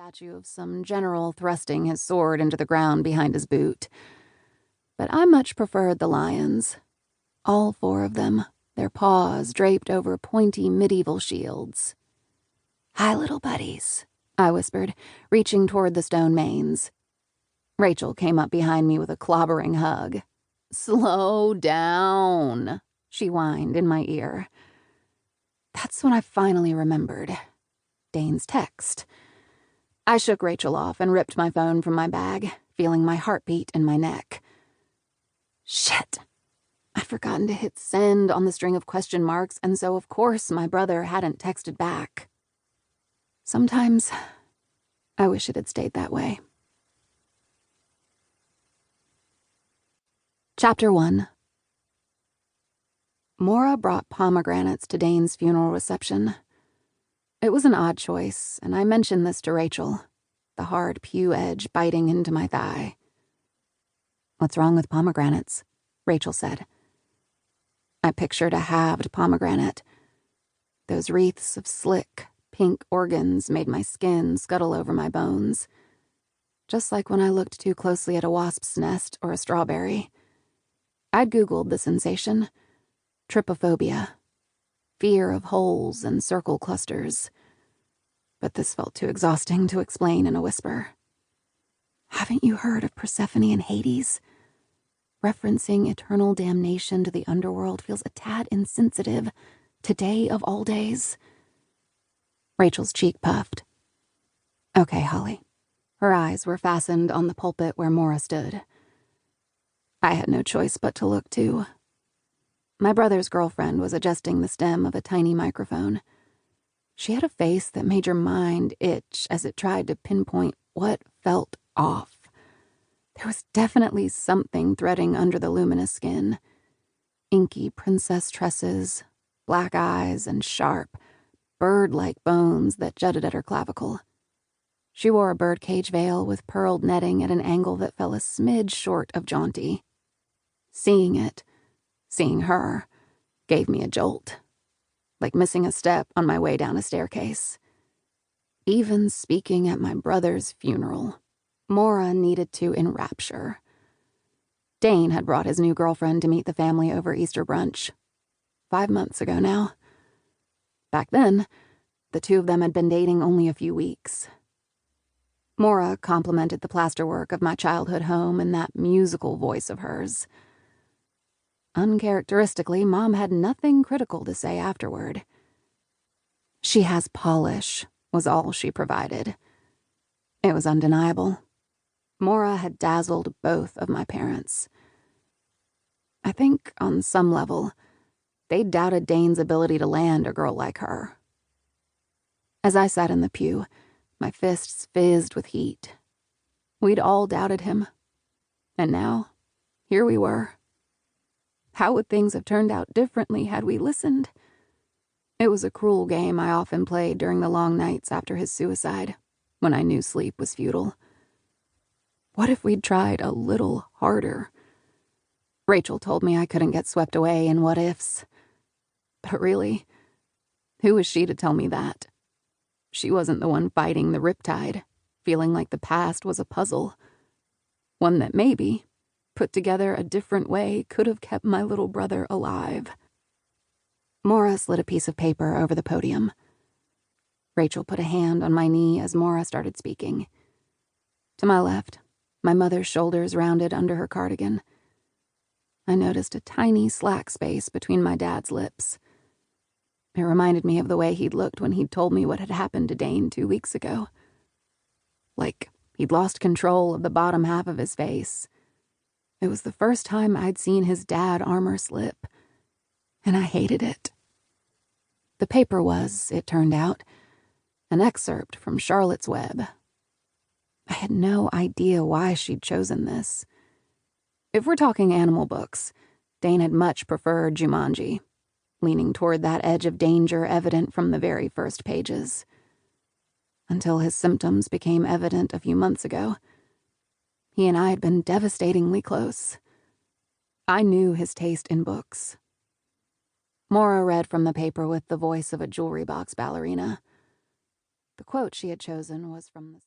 statue of some general thrusting his sword into the ground behind his boot. But I much preferred the lions. All four of them, their paws draped over pointy medieval shields. "Hi, little buddies," I whispered, reaching toward the stone manes. Rachel came up behind me with a clobbering hug. "Slow down," she whined in my ear. That's when I finally remembered. Dane's text. I shook Rachel off and ripped my phone from my bag, feeling my heartbeat in my neck. Shit! I'd forgotten to hit send on the string of question marks, and so of course my brother hadn't texted back. Sometimes, I wish it had stayed that way. Chapter 1. Maura brought pomegranates to Dane's funeral reception. It was an odd choice, and I mentioned this to Rachel, the hard pew edge biting into my thigh. "What's wrong with pomegranates?" Rachel said. I pictured a halved pomegranate. Those wreaths of slick, pink organs made my skin scuttle over my bones, just like when I looked too closely at a wasp's nest or a strawberry. I'd Googled the sensation. Trypophobia. Fear of holes and circle clusters. But this felt too exhausting to explain in a whisper. Haven't you heard of Persephone and Hades? Referencing eternal damnation to the underworld feels a tad insensitive, today of all days. Rachel's cheek puffed. Okay, Holly. Her eyes were fastened on the pulpit where Maura stood. I had no choice but to look too. My brother's girlfriend was adjusting the stem of a tiny microphone. She had a face that made your mind itch as it tried to pinpoint what felt off. There was definitely something threading under the luminous skin. Inky princess tresses, black eyes, and sharp, bird-like bones that jutted at her clavicle. She wore a birdcage veil with pearled netting at an angle that fell a smidge short of jaunty. Seeing her, gave me a jolt, like missing a step on my way down a staircase. Even speaking at my brother's funeral, Maura needed to enrapture. Dane had brought his new girlfriend to meet the family over Easter brunch. 5 months ago now. Back then, the two of them had been dating only a few weeks. Maura complimented the plasterwork of my childhood home in that musical voice of hers. Uncharacteristically, Mom had nothing critical to say afterward. She has polish, was all she provided. It was undeniable. Maura had dazzled both of my parents. I think, on some level, they doubted Dane's ability to land a girl like her. As I sat in the pew, my fists fizzed with heat. We'd all doubted him. And now, here we were. How would things have turned out differently had we listened? It was a cruel game I often played during the long nights after his suicide, when I knew sleep was futile. What if we'd tried a little harder? Rachel told me I couldn't get swept away in what-ifs. But really, who was she to tell me that? She wasn't the one fighting the riptide, feeling like the past was a puzzle. One that maybe, put together a different way, could have kept my little brother alive. Maura slid a piece of paper over the podium. Rachel put a hand on my knee as Maura started speaking. To my left, my mother's shoulders rounded under her cardigan. I noticed a tiny slack space between my dad's lips. It reminded me of the way he'd looked when he'd told me what had happened to Dane 2 weeks ago. Like he'd lost control of the bottom half of his face. It was the first time I'd seen his dad armor slip, and I hated it. The paper was, it turned out, an excerpt from Charlotte's Web. I had no idea why she'd chosen this. If we're talking animal books, Dane had much preferred Jumanji, leaning toward that edge of danger evident from the very first pages. Until his symptoms became evident a few months ago. He and I had been devastatingly close. I knew his taste in books. Maura read from the paper with the voice of a jewelry box ballerina. The quote she had chosen was from the